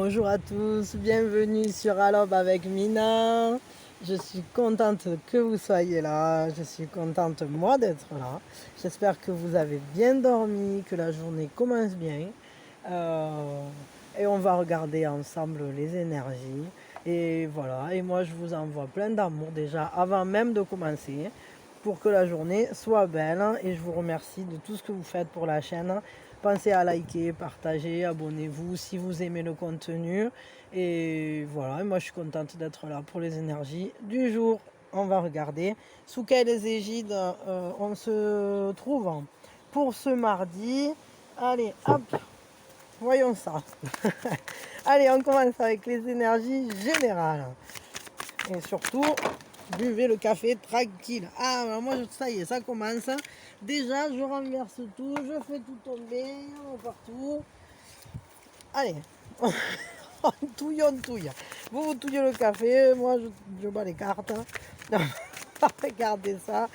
Bonjour à tous, bienvenue sur Alobe avec Mina. Je suis contente que vous soyez là, je suis contente moi d'être là. J'espère que vous avez bien dormi, que la journée commence bien. Et on va regarder ensemble les énergies. Et voilà, et moi je vous envoie plein d'amour déjà avant même de commencer pour que la journée soit belle. Et je vous remercie de tout ce que vous faites pour la chaîne. Pensez à liker, partager, abonnez-vous si vous aimez le contenu. Et voilà, moi je suis contente d'être là pour les énergies du jour. On va regarder sous quelles égides on se trouve pour ce mardi. Allez, hop, voyons ça. Allez, on commence avec les énergies générales. Et surtout, buvez le café tranquille. Ah, moi, ça y est, ça commence. Déjà, je renverse tout, je fais tout tomber partout. Allez, on touille, on touille. Vous touillez le café, moi, je bats les cartes. Regardez ça.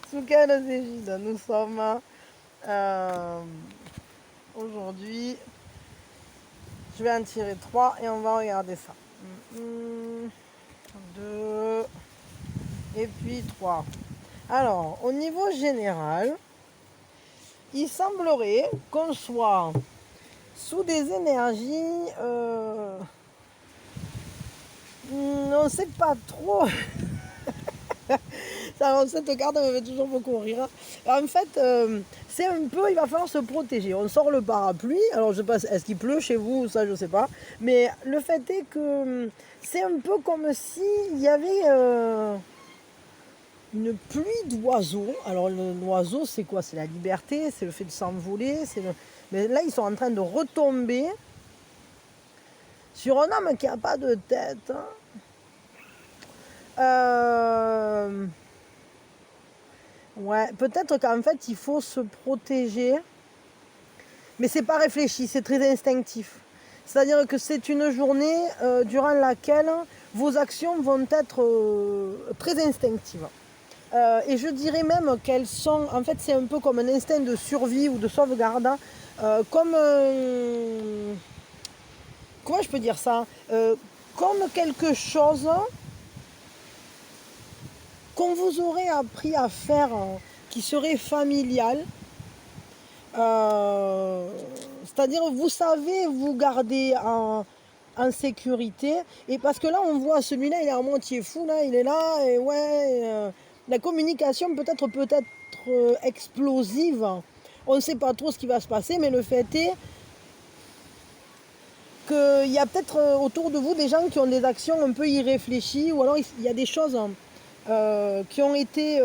Sous quelles égides nous sommes aujourd'hui. Je vais en tirer 3 et on va regarder ça. 2 et puis 3. Alors, au niveau général, il semblerait qu'on soit sous des énergies, on ne sait pas trop. Cette carte me fait toujours beaucoup rire. En fait, c'est un peu, il va falloir se protéger. On sort le parapluie. Alors, je sais pas, est-ce qu'il pleut chez vous? Ça, je sais pas. Mais le fait est que c'est un peu comme s'il y avait une pluie d'oiseaux. Alors, l'oiseau, c'est quoi? C'est la liberté, c'est le fait de s'envoler. Mais là, ils sont en train de retomber sur un homme qui n'a pas de tête. Ouais, peut-être qu'en fait, il faut se protéger. Mais c'est pas réfléchi, c'est très instinctif. C'est-à-dire que c'est une journée durant laquelle vos actions vont être très instinctives. Et je dirais même qu'elles sont, en fait, c'est un peu comme un instinct de survie ou de sauvegarde, comme, comment je peux dire ça, comme quelque chose qu'on vous aurait appris à faire, qui serait familial. C'est-à-dire, vous savez vous garder en sécurité. Et parce que là, on voit celui-là, il est à moitié fou, là, il est là, et ouais, la communication peut-être explosive. On ne sait pas trop ce qui va se passer, mais le fait est qu'il y a peut-être autour de vous des gens qui ont des actions un peu irréfléchies, ou alors il y a des choses qui ont été...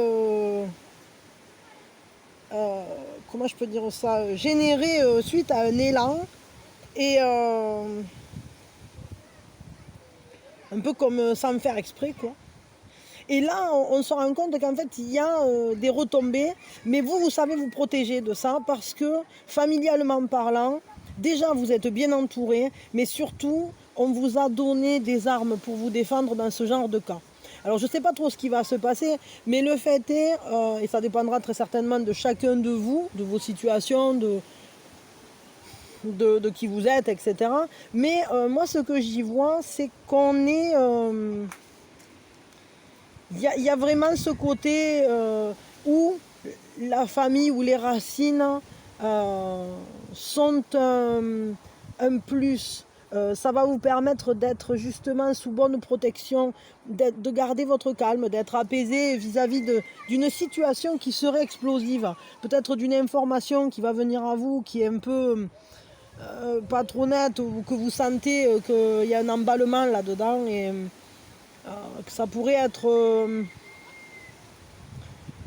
comment je peux dire ça, générées suite à un élan. Et un peu comme sans faire exprès, quoi. Et là, on se rend compte qu'en fait, il y a des retombées, mais vous savez vous protéger de ça parce que, familialement parlant, déjà, vous êtes bien entouré, mais surtout, on vous a donné des armes pour vous défendre dans ce genre de cas. Alors, je ne sais pas trop ce qui va se passer, mais le fait est, et ça dépendra très certainement de chacun de vous, de vos situations, de qui vous êtes, etc. Mais moi, ce que j'y vois, c'est qu'on est... Il y a vraiment ce côté où la famille ou les racines sont un plus. Ça va vous permettre d'être justement sous bonne protection, de garder votre calme, d'être apaisé vis-à-vis d'une situation qui serait explosive. Peut-être d'une information qui va venir à vous, qui est un peu pas trop nette, ou que vous sentez qu'il y a un emballement là-dedans et que ça pourrait être...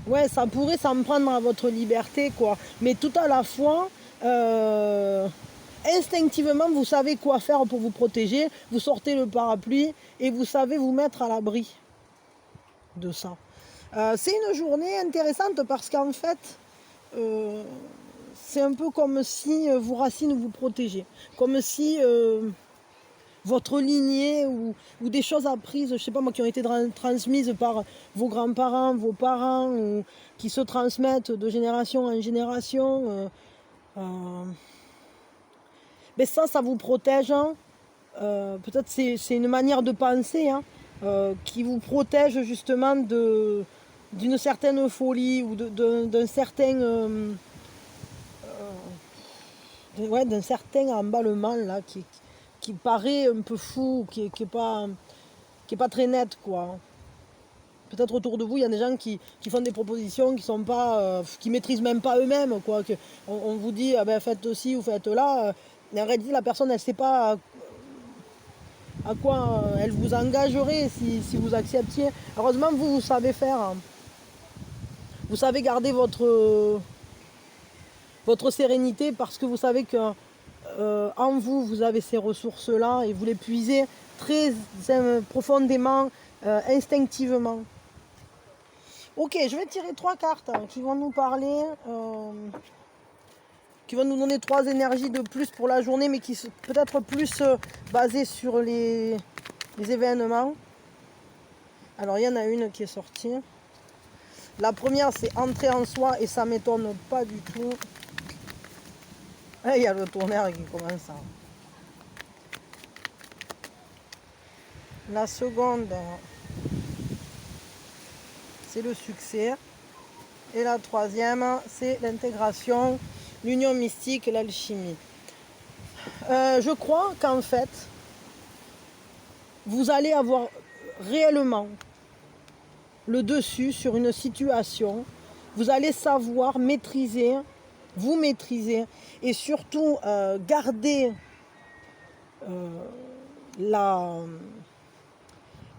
ouais, ça pourrait s'en prendre à votre liberté, quoi. Mais tout à la fois, instinctivement, vous savez quoi faire pour vous protéger. Vous sortez le parapluie et vous savez vous mettre à l'abri de ça. C'est une journée intéressante parce qu'en fait, c'est un peu comme si vos racines vous protégeaient. Comme si... votre lignée ou des choses apprises, je sais pas moi, qui ont été transmises par vos grands-parents, vos parents, ou qui se transmettent de génération en génération. Mais ça vous protège peut-être c'est une manière de penser, hein, qui vous protège justement d'une certaine folie ou d'un certain, ouais, d'un certain emballement là, qui paraît un peu fou, qui est pas très net, quoi. Peut-être autour de vous, il y a des gens qui font des propositions qui sont pas, qui maîtrisent même pas eux-mêmes, quoi. On vous dit, ah ben, faites ci ou faites là. En réalité, la personne, elle ne sait pas à quoi elle vous engagerait si vous acceptiez. Heureusement, vous savez faire, hein. Vous savez garder votre sérénité parce que vous savez que en vous, vous avez ces ressources-là et vous les puisez très profondément, instinctivement. Ok, je vais tirer 3 cartes, hein, qui vont nous parler, qui vont nous donner 3 énergies de plus pour la journée, mais qui sont peut-être plus basées sur les événements. Alors, il y en a une qui est sortie. La première, c'est entrer en soi, et ça ne m'étonne pas du tout. Et il y a le tonnerre qui commence. La seconde, c'est le succès. Et la troisième, c'est l'intégration, l'union mystique, l'alchimie. Je crois qu'en fait, vous allez avoir réellement le dessus sur une situation. Vous allez savoir maîtriser, vous maîtriser, et surtout garder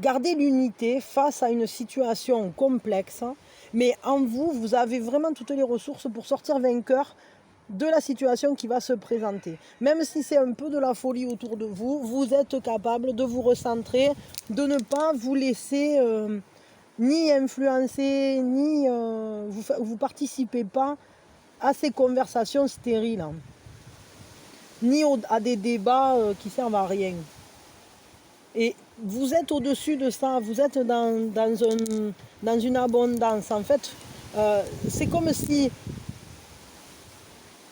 l'unité face à une situation complexe. Mais en vous, vous avez vraiment toutes les ressources pour sortir vainqueur de la situation qui va se présenter. Même si c'est un peu de la folie autour de vous, vous êtes capable de vous recentrer, de ne pas vous laisser ni influencer, ni vous participez pas à ces conversations stériles, hein, ni à des débats qui servent à rien. Et vous êtes au-dessus de ça, vous êtes dans une abondance. En fait, c'est comme si,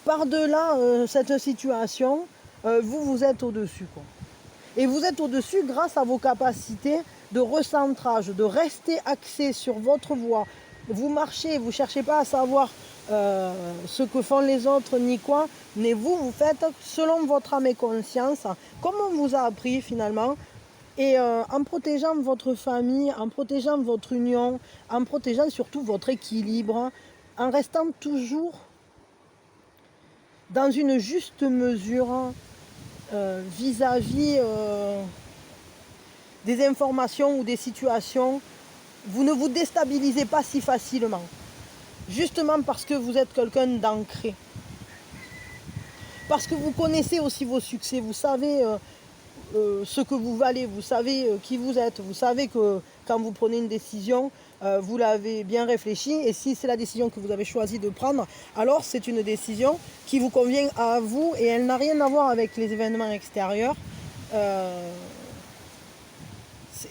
par-delà cette situation, vous êtes au-dessus, quoi. Et vous êtes au-dessus grâce à vos capacités de recentrage, de rester axé sur votre voie. Vous marchez, vous ne cherchez pas à savoir ce que font les autres ni quoi, mais vous faites selon votre âme et conscience, comme on vous a appris finalement. Et en protégeant votre famille, en protégeant votre union, en protégeant surtout votre équilibre, en restant toujours dans une juste mesure vis-à-vis des informations ou des situations, vous ne vous déstabilisez pas si facilement. Justement parce que vous êtes quelqu'un d'ancré. Parce que vous connaissez aussi vos succès, vous savez ce que vous valez, vous savez qui vous êtes, vous savez que quand vous prenez une décision, vous l'avez bien réfléchi, et si c'est la décision que vous avez choisi de prendre, alors c'est une décision qui vous convient à vous et elle n'a rien à voir avec les événements extérieurs.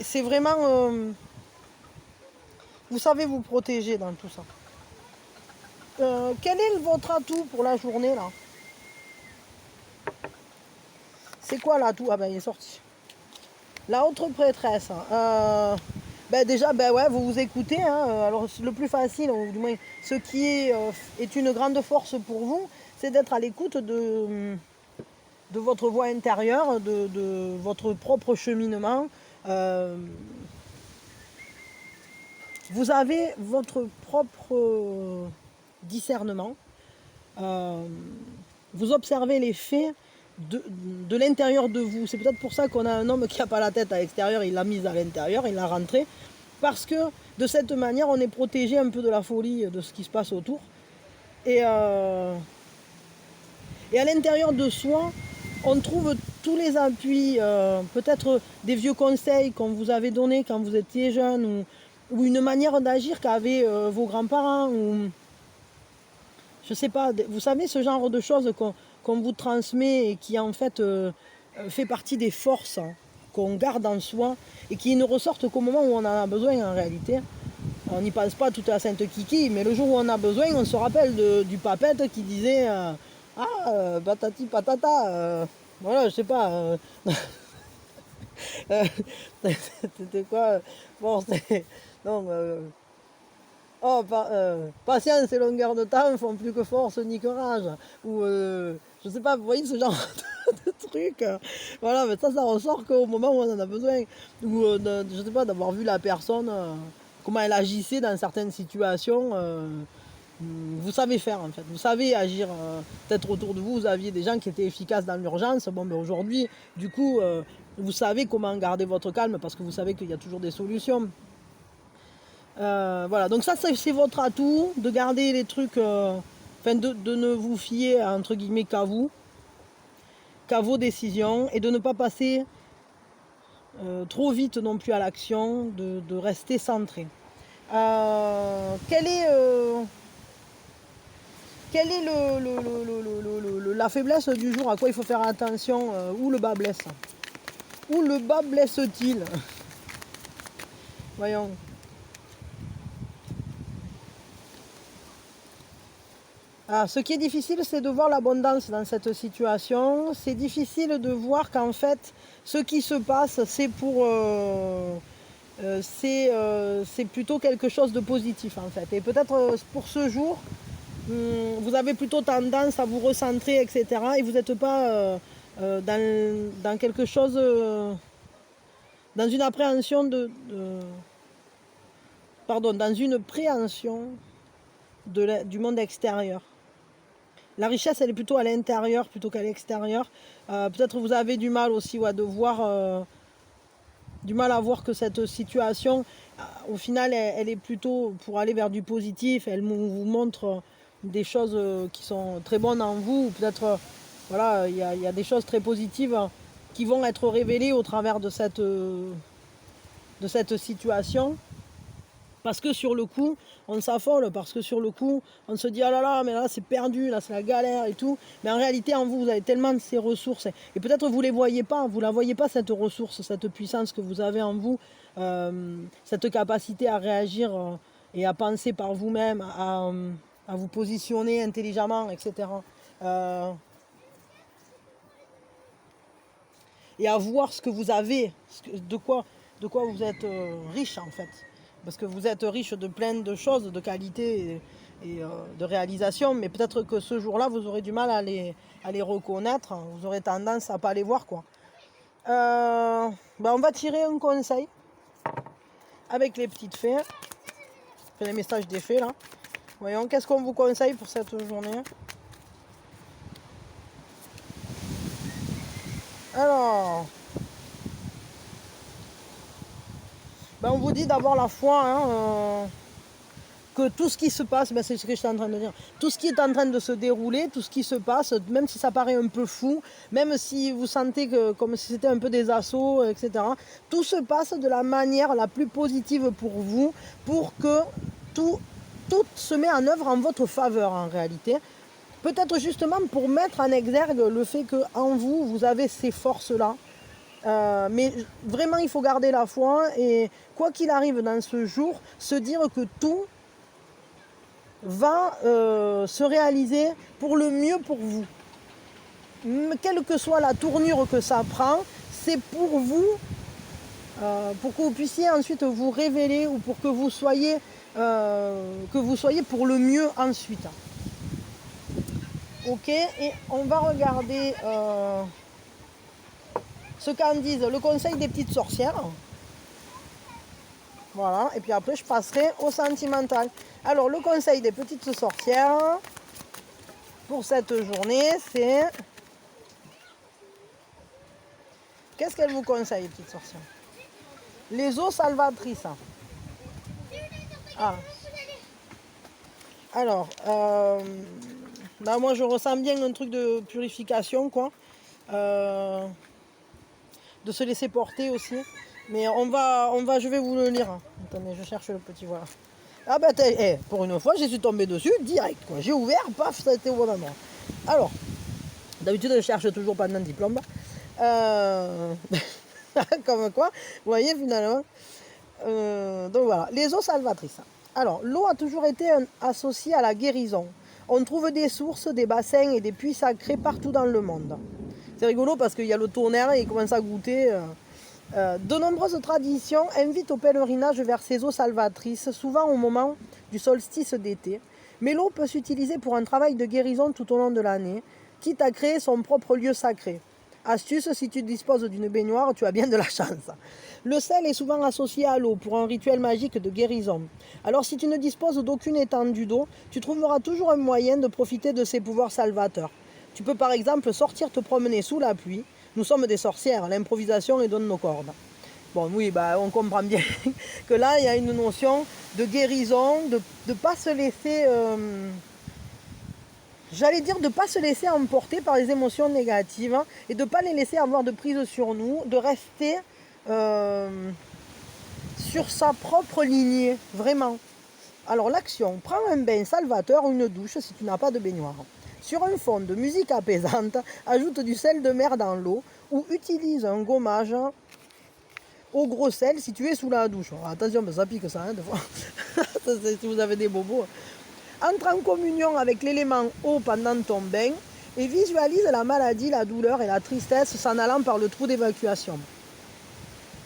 C'est vraiment... vous savez vous protéger dans tout ça. Quel est votre atout pour la journée là? C'est quoi l'atout? Ah ben il est sorti. La autre prêtresse. Déjà, ouais, vous vous écoutez. Hein. Alors le plus facile, ou du moins ce qui est une grande force pour vous, c'est d'être à l'écoute de votre voix intérieure, de votre propre cheminement. Vous avez votre propre discernement. Vous observez les faits de l'intérieur de vous. C'est peut-être pour ça qu'on a un homme qui n'a pas la tête à l'extérieur, il l'a mise à l'intérieur, il l'a rentrée. Parce que de cette manière, on est protégé un peu de la folie de ce qui se passe autour. Et à l'intérieur de soi, on trouve tous les appuis, peut-être des vieux conseils qu'on vous avait donnés quand vous étiez jeune, ou une manière d'agir qu'avaient vos grands-parents, ou je sais pas, vous savez, ce genre de choses qu'on vous transmet et qui en fait fait partie des forces qu'on garde en soi et qui ne ressortent qu'au moment où on en a besoin en réalité. On n'y pense pas toute la sainte kiki, mais le jour où on a besoin, on se rappelle du papette qui disait patati patata, voilà, je sais pas. C'était quoi? Bon, non, patience et longueur de temps font plus que force ni que rage. Ou, je sais pas, vous voyez ce genre de truc. Voilà, mais ça ressort qu'au moment où on en a besoin. Ou, je sais pas, d'avoir vu la personne, comment elle agissait dans certaines situations. Vous savez faire en fait, vous savez agir. Peut-être autour de vous, vous aviez des gens qui étaient efficaces dans l'urgence. Bon, mais aujourd'hui, du coup, vous savez comment garder votre calme parce que vous savez qu'il y a toujours des solutions. Voilà, donc ça c'est votre atout, de garder les trucs, enfin de ne vous fier entre guillemets qu'à vous, qu'à vos décisions et de ne pas passer trop vite non plus à l'action, de rester centré. Quelle est la faiblesse du jour, à quoi il faut faire attention, où le bas blesse? Où le bas blesse-t-il? Voyons. Ah, ce qui est difficile, c'est de voir l'abondance dans cette situation. C'est difficile de voir qu'en fait, ce qui se passe, c'est c'est plutôt quelque chose de positif en fait. Et peut-être pour ce jour, vous avez plutôt tendance à vous recentrer, etc. Et vous n'êtes pas dans quelque chose, dans une appréhension pardon, dans une préhension du monde extérieur. La richesse, elle est plutôt à l'intérieur plutôt qu'à l'extérieur. Peut-être vous avez du mal aussi de voir, du mal à voir que cette situation, au final, elle est plutôt pour aller vers du positif. Elle vous montre des choses qui sont très bonnes en vous. Peut-être, voilà, il y a des choses très positives qui vont être révélées au travers de cette situation. Parce que sur le coup, on s'affole, parce que sur le coup, on se dit ah là là, mais là c'est perdu, là c'est la galère et tout. Mais en réalité, en vous, vous avez tellement de ces ressources. Et peut-être vous ne les voyez pas, vous ne la voyez pas cette ressource, cette puissance que vous avez en vous, cette capacité à réagir et à penser par vous-même, à vous positionner intelligemment, etc. Et à voir ce que vous avez, de quoi vous êtes riche en fait. Parce que vous êtes riche de plein de choses, de qualité et de réalisation, mais peut-être que ce jour-là, vous aurez du mal à les reconnaître, vous aurez tendance à ne pas les voir, quoi. On va tirer un conseil avec les petites fées, les messages des fées, là. Voyons, qu'est-ce qu'on vous conseille pour cette journée? Alors... on vous dit d'avoir la foi, que tout ce qui se passe, c'est ce que j'étais en train de dire, tout ce qui est en train de se dérouler, tout ce qui se passe, même si ça paraît un peu fou, même si vous sentez que comme si c'était un peu des assauts, etc., tout se passe de la manière la plus positive pour vous, pour que tout se met en œuvre en votre faveur en réalité. Peut-être justement pour mettre en exergue le fait qu'en vous, vous avez ces forces-là. Mais vraiment, il faut garder la foi et quoi qu'il arrive dans ce jour, se dire que tout va se réaliser pour le mieux pour vous. Quelle que soit la tournure que ça prend, c'est pour vous, pour que vous puissiez ensuite vous révéler ou pour que vous soyez pour le mieux ensuite. Ok, et on va regarder... ce qu'en disent le conseil des petites sorcières. Voilà, et puis après je passerai au sentimental. Alors le conseil des petites sorcières pour cette journée, c'est... Qu'est-ce qu'elles vous conseillent, les petites sorcières? Les eaux salvatrices. Ah. Alors, moi je ressens bien un truc de purification, quoi. De se laisser porter aussi. Mais je vais vous le lire. Attendez, je cherche le petit, voilà. Ah pour une fois, je suis tombé dessus direct, quoi. J'ai ouvert, paf, ça a été au bon moment. Alors, d'habitude, je cherche toujours pendant un diplôme. Comme quoi, vous voyez, finalement. Donc voilà, les eaux salvatrices. Alors, l'eau a toujours été associée à la guérison. On trouve des sources, des bassins et des puits sacrés partout dans le monde. C'est rigolo parce qu'il y a le tonnerre et il commence à goûter. De nombreuses traditions invitent au pèlerinage vers ces eaux salvatrices, souvent au moment du solstice d'été. Mais l'eau peut s'utiliser pour un travail de guérison tout au long de l'année, quitte à créer son propre lieu sacré. Astuce, si tu disposes d'une baignoire, tu as bien de la chance. Le sel est souvent associé à l'eau pour un rituel magique de guérison. Alors si tu ne disposes d'aucune étendue d'eau, tu trouveras toujours un moyen de profiter de ses pouvoirs salvateurs. Tu peux par exemple sortir te promener sous la pluie. Nous sommes des sorcières, l'improvisation est dans nos cordes. Bon, oui, on comprend bien que là, il y a une notion de guérison, de ne pas se laisser... J'allais dire de ne pas se laisser emporter par les émotions négatives et de ne pas les laisser avoir de prise sur nous, de rester sur sa propre lignée, vraiment. Alors l'action, prends un bain salvateur ou une douche si tu n'as pas de baignoire. Sur un fond de musique apaisante, ajoute du sel de mer dans l'eau ou utilise un gommage au gros sel si tu es sous la douche. Alors, attention, ça pique ça, des fois. Si vous avez des bobos. Entre en communion avec l'élément eau pendant ton bain et visualise la maladie, la douleur et la tristesse s'en allant par le trou d'évacuation.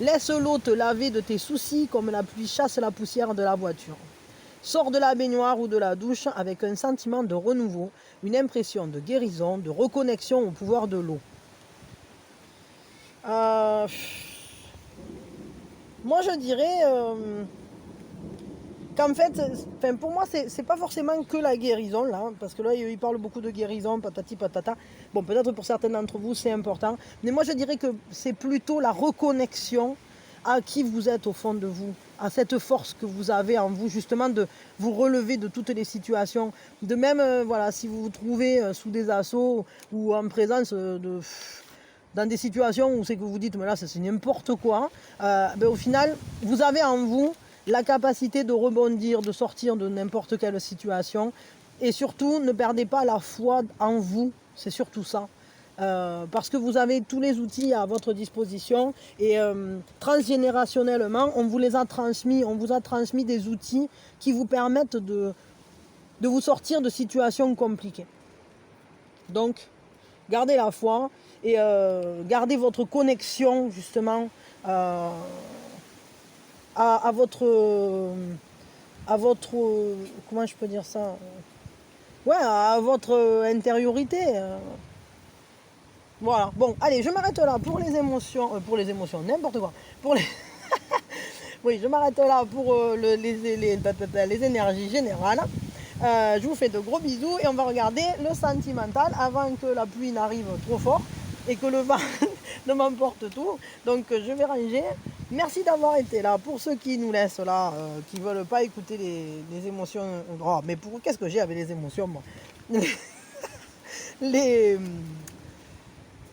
Laisse l'eau te laver de tes soucis comme la pluie chasse la poussière de la voiture. Sors de la baignoire ou de la douche avec un sentiment de renouveau, une impression de guérison, de reconnexion au pouvoir de l'eau. Moi je dirais qu'en fait, pour moi c'est pas forcément que la guérison là, parce que là il parle beaucoup de guérison, patati patata. Bon, peut-être pour certains d'entre vous c'est important, mais moi je dirais que c'est plutôt la reconnexion à qui vous êtes au fond de vous, à cette force que vous avez en vous, justement de vous relever de toutes les situations. De même, si vous vous trouvez sous des assauts ou en présence dans des situations où c'est que vous dites, mais là c'est n'importe quoi, au final, vous avez en vous la capacité de rebondir, de sortir de n'importe quelle situation. Et surtout, ne perdez pas la foi en vous, c'est surtout ça. Parce que vous avez tous les outils à votre disposition et transgénérationnellement, on vous a transmis des outils qui vous permettent de vous sortir de situations compliquées. Donc, gardez la foi et gardez votre connexion justement à votre comment je peux dire ça, à votre intériorité. Voilà, bon, allez, je m'arrête là pour les émotions, n'importe quoi. Oui, je m'arrête là pour les énergies générales. Je vous fais de gros bisous et on va regarder le sentimental avant que la pluie n'arrive trop fort et que le vent ne m'emporte tout. Donc je vais ranger. Merci d'avoir été là. Pour ceux qui nous laissent là, qui ne veulent pas écouter les émotions. Oh, mais qu'est-ce que j'ai avec les émotions, moi?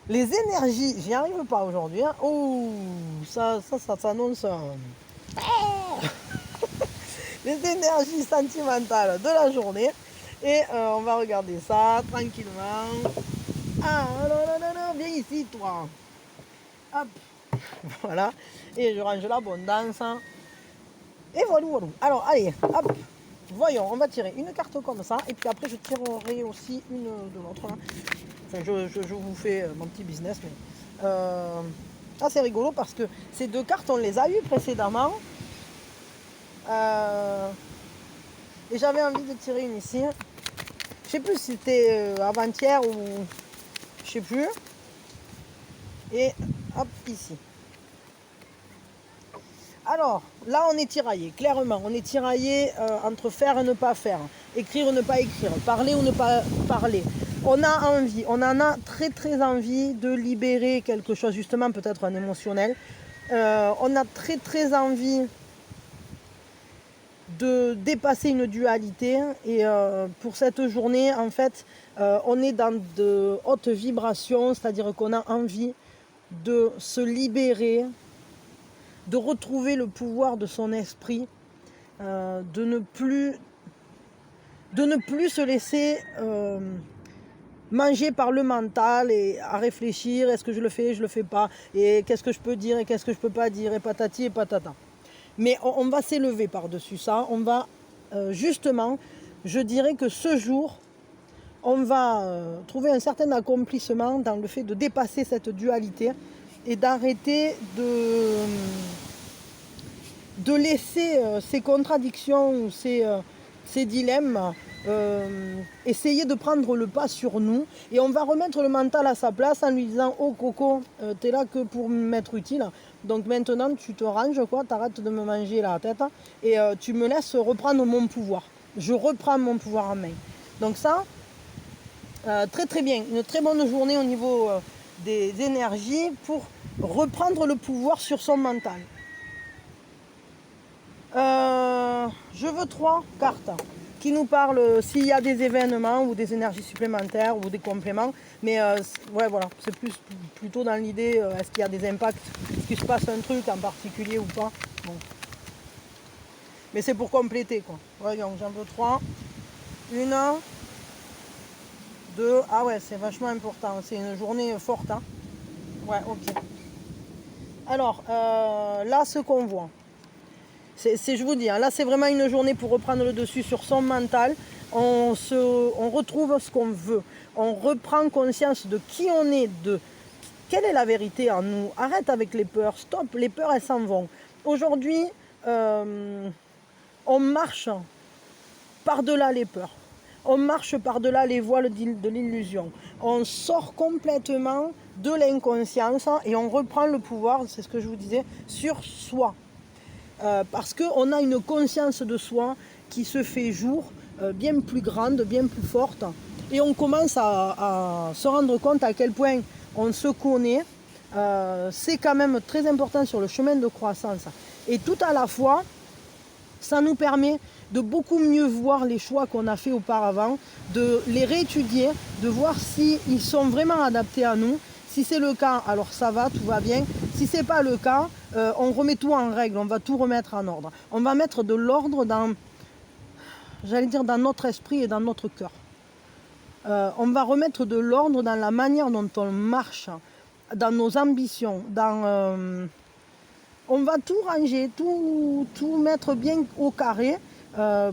Les énergies, j'y arrive pas aujourd'hui. Hein. Oh, ça s'annonce. Les énergies sentimentales de la journée. Et on va regarder ça tranquillement. Ah, non, viens ici, toi. Hop, voilà. Et je range l'abondance. Et voilà. Alors, allez, hop. Voyons, on va tirer une carte comme ça. Et puis après, je tirerai aussi une de l'autre. Enfin, je vous fais mon petit business. Mais, c'est rigolo parce que ces deux cartes, on les a eues précédemment. Et j'avais envie de tirer une ici. Je sais plus si c'était avant-hier ou je sais plus. Et hop, ici. Alors, là on est tiraillé, clairement. On est tiraillé entre faire et ne pas faire, écrire ou ne pas écrire, parler ou ne pas parler. On a envie, on en a très très envie de libérer quelque chose, justement peut-être un émotionnel. On a très très envie de dépasser une dualité. Et pour cette journée, en fait, on est dans de hautes vibrations, c'est-à-dire qu'on a envie de se libérer, de retrouver le pouvoir de son esprit, de ne plus se laisser manger par le mental et à réfléchir, est-ce que je le fais pas, et qu'est-ce que je peux dire et qu'est-ce que je peux pas dire, et patati et patata. Mais on va s'élever par-dessus ça, on va justement, je dirais que ce jour, on va trouver un certain accomplissement dans le fait de dépasser cette dualité et d'arrêter de laisser ces contradictions ou ces dilemmes essayer de prendre le pas sur nous. Et on va remettre le mental à sa place en lui disant « Oh Coco, t'es là que pour m'être utile. Donc maintenant tu te ranges, quoi, t'arrêtes de me manger la tête et tu me laisses reprendre mon pouvoir. Je reprends mon pouvoir en main. » Donc ça, très très bien. Une très bonne journée au niveau des énergies pour reprendre le pouvoir sur son mental. Je veux 3 cartes qui nous parlent s'il y a des événements ou des énergies supplémentaires ou des compléments. Mais ouais, voilà, c'est plutôt dans l'idée, est-ce qu'il y a des impacts, est-ce qu'il se passe un truc en particulier ou pas. Bon. Mais c'est pour compléter, quoi. Voyons, j'en veux 3. 1, 2, ah ouais, c'est vachement important, c'est une journée forte. Hein. Ouais, ok. Alors, là, ce qu'on voit. Je vous dis, hein, là c'est vraiment une journée pour reprendre le dessus sur son mental. On retrouve ce qu'on veut. On reprend conscience de qui on est, de quelle est la vérité en nous. Arrête avec les peurs, stop, les peurs elles s'en vont. Aujourd'hui, on marche par-delà les peurs. On marche par-delà les voiles de l'illusion. On sort complètement de l'inconscience et on reprend le pouvoir, c'est ce que je vous disais, sur soi. Parce qu'on a une conscience de soi qui se fait jour, bien plus grande, bien plus forte. Et on commence à se rendre compte à quel point on se connaît. C'est quand même très important sur le chemin de croissance. Et tout à la fois, ça nous permet de beaucoup mieux voir les choix qu'on a fait auparavant, de les réétudier, de voir s'ils sont vraiment adaptés à nous. Si c'est le cas, alors ça va, tout va bien. Si ce n'est pas le cas, on remet tout en règle, on va tout remettre en ordre. On va mettre de l'ordre dans notre esprit et dans notre cœur. On va remettre de l'ordre dans la manière dont on marche, dans nos ambitions, on va tout ranger, tout mettre bien au carré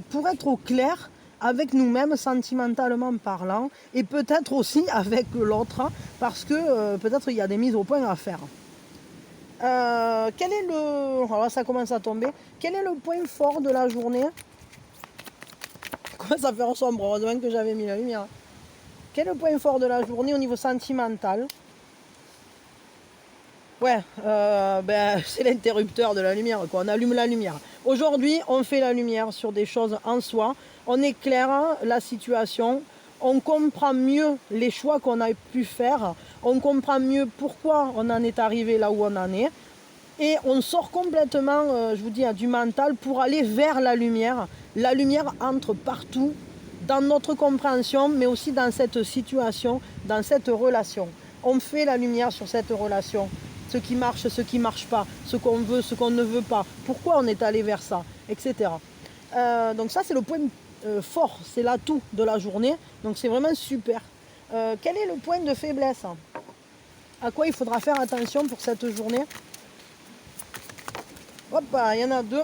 pour être au clair avec nous-mêmes sentimentalement parlant et peut-être aussi avec l'autre parce que peut-être il y a des mises au point à faire. Quel est le... Alors là, ça commence à tomber. Quel est le point fort de la journée? Comment ça fait sombre? Heureusement que j'avais mis la lumière. Quel est le point fort de la journée au niveau sentimental? Ouais, c'est l'interrupteur de la lumière, quoi. On allume la lumière. Aujourd'hui, on fait la lumière sur des choses en soi. On éclaire la situation. On comprend mieux les choix qu'on a pu faire. On comprend mieux pourquoi on en est arrivé là où on en est. Et on sort complètement, je vous dis, du mental pour aller vers la lumière. La lumière entre partout dans notre compréhension, mais aussi dans cette situation, dans cette relation. On fait la lumière sur cette relation. Ce qui marche, ce qui ne marche pas, ce qu'on veut, ce qu'on ne veut pas, pourquoi on est allé vers ça, etc. Donc ça, c'est le point fort, c'est l'atout de la journée, donc c'est vraiment super. Quel est le point de faiblesse? À quoi il faudra faire attention pour cette journée? Hop, il y en a 2.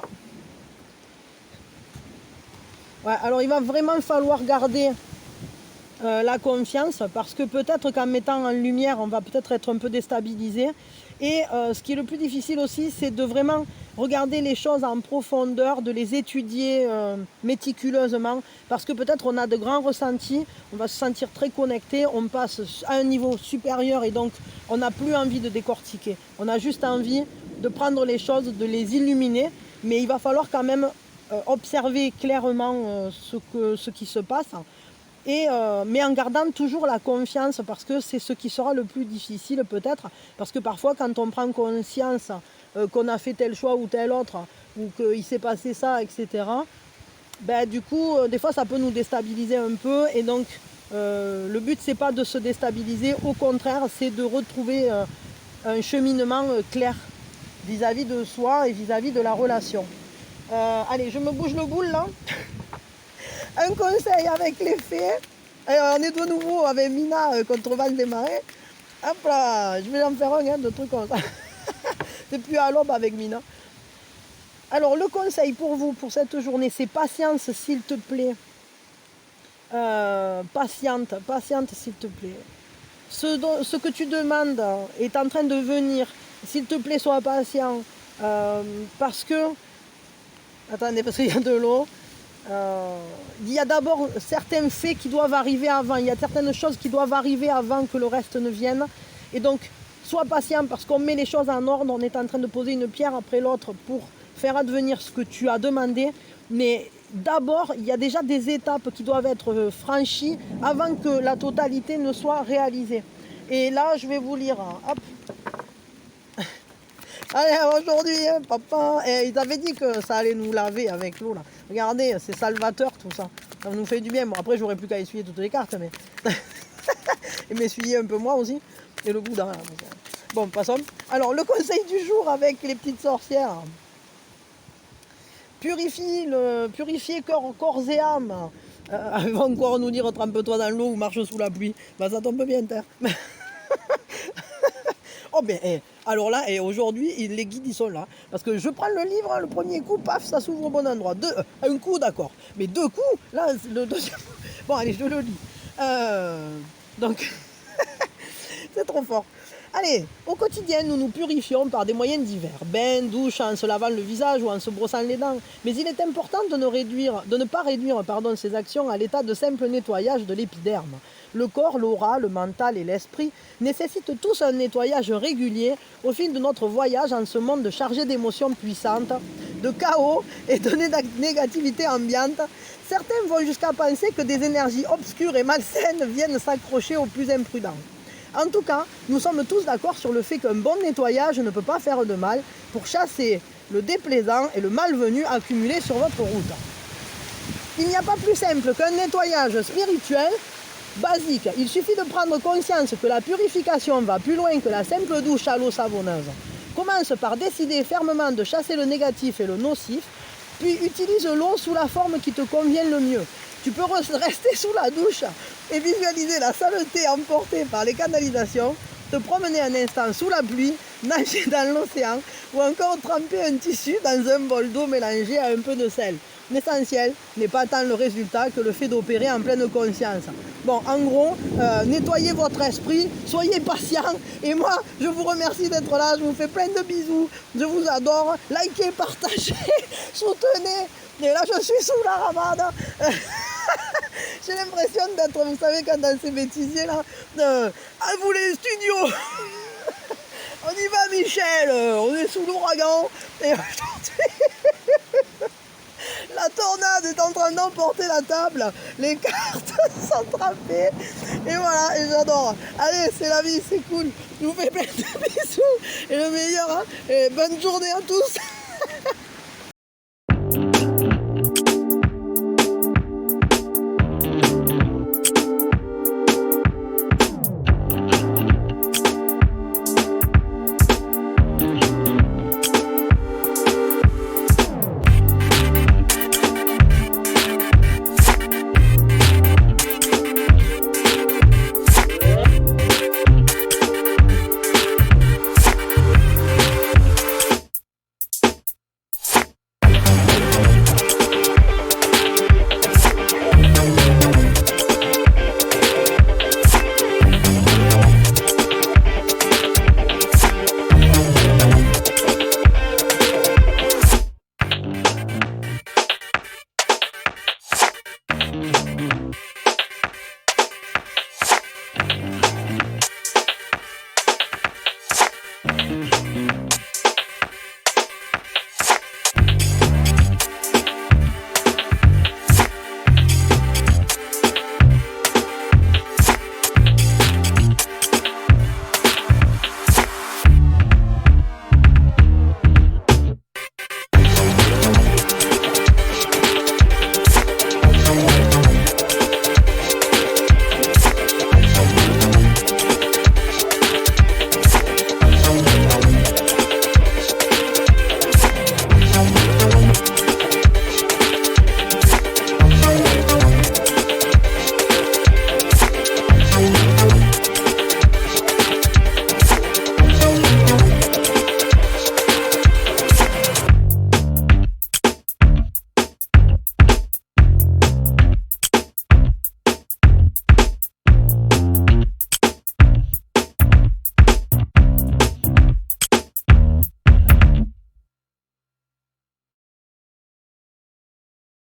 Ouais, alors il va vraiment falloir garder la confiance parce que peut-être qu'en mettant en lumière, on va peut-être être un peu déstabilisé. Et ce qui est le plus difficile aussi, c'est de vraiment regarder les choses en profondeur, de les étudier méticuleusement, parce que peut-être on a de grands ressentis, on va se sentir très connecté, on passe à un niveau supérieur et donc on n'a plus envie de décortiquer. On a juste envie de prendre les choses, de les illuminer, mais il va falloir quand même observer clairement ce qui se passe. Mais en gardant toujours la confiance parce que c'est ce qui sera le plus difficile peut-être parce que parfois quand on prend conscience qu'on a fait tel choix ou tel autre ou qu'il s'est passé ça, etc., du coup des fois ça peut nous déstabiliser un peu et donc le but c'est pas de se déstabiliser, au contraire c'est de retrouver un cheminement clair vis-à-vis de soi et vis-à-vis de la relation. Allez, je me bouge le boule là. Un conseil avec les fées. On est de nouveau avec Mina contre Val des Marais. Hop là, je vais en faire un de trucs comme ça. C'est plus à l'aube avec Mina. Alors le conseil pour vous pour cette journée, c'est patience s'il te plaît. Patiente s'il te plaît. ce que tu demandes est en train de venir. S'il te plaît, sois patient. Parce que... Attendez, parce qu'il y a de l'eau. Il y a d'abord certains faits qui doivent arriver avant. Il y a certaines choses qui doivent arriver avant que le reste ne vienne. Et donc, sois patient parce qu'on met les choses en ordre. On est en train de poser une pierre après l'autre pour faire advenir ce que tu as demandé. Mais d'abord, il y a déjà des étapes qui doivent être franchies avant que la totalité ne soit réalisée. Et là, je vais vous lire. Hop. Allez, aujourd'hui, papa, ils avaient dit que ça allait nous laver avec l'eau là. Regardez, c'est salvateur tout ça. Ça nous fait du bien. Bon, après, j'aurais plus qu'à essuyer toutes les cartes, mais. Et m'essuyer un peu moi aussi. Et le boudin. Là. Bon, passons. Alors, le conseil du jour avec les petites sorcières. Purifier corps et âme. Elle va encore nous dire trempe-toi dans l'eau ou marche sous la pluie. Bah, ça tombe bien, terre. Oh ben, alors là, aujourd'hui, les guides, ils sont là. Parce que je prends le livre, le premier coup, paf, ça s'ouvre au bon endroit. Un coup, d'accord. Mais 2 coups, là, le deuxième... Bon, allez, je le lis. Donc, c'est trop fort. Allez, au quotidien, nous nous purifions par des moyens divers. Bain, douche, en se lavant le visage ou en se brossant les dents. Mais il est important de ne pas réduire ces actions à l'état de simple nettoyage de l'épiderme. Le corps, l'aura, le mental et l'esprit nécessitent tous un nettoyage régulier au fil de notre voyage en ce monde chargé d'émotions puissantes, de chaos et de négativité ambiante. Certains vont jusqu'à penser que des énergies obscures et malsaines viennent s'accrocher aux plus imprudents. En tout cas, nous sommes tous d'accord sur le fait qu'un bon nettoyage ne peut pas faire de mal pour chasser le déplaisant et le malvenu accumulé sur votre route. Il n'y a pas plus simple qu'un nettoyage spirituel basique. Il suffit de prendre conscience que la purification va plus loin que la simple douche à l'eau savonneuse. Commence par décider fermement de chasser le négatif et le nocif, puis utilise l'eau sous la forme qui te convient le mieux. Tu peux rester sous la douche et visualiser la saleté emportée par les canalisations, te promener un instant sous la pluie, nager dans l'océan ou encore tremper un tissu dans un bol d'eau mélangé à un peu de sel. L'essentiel n'est pas tant le résultat que le fait d'opérer en pleine conscience. Bon, en gros, nettoyez votre esprit, soyez patient. Et moi, je vous remercie d'être là, je vous fais plein de bisous, je vous adore. Likez, partagez, soutenez. Et là, je suis sous la ramade. J'ai l'impression d'être, vous savez, quand dans ces bêtisiers là, à vous les studios. On y va, Michel, on est sous l'ouragan. Et la tornade est en train d'emporter la table, les cartes sont trempées, et voilà, et j'adore. Allez, c'est la vie, c'est cool. Je vous fais plein de bisous, et le meilleur, hein, et bonne journée à tous.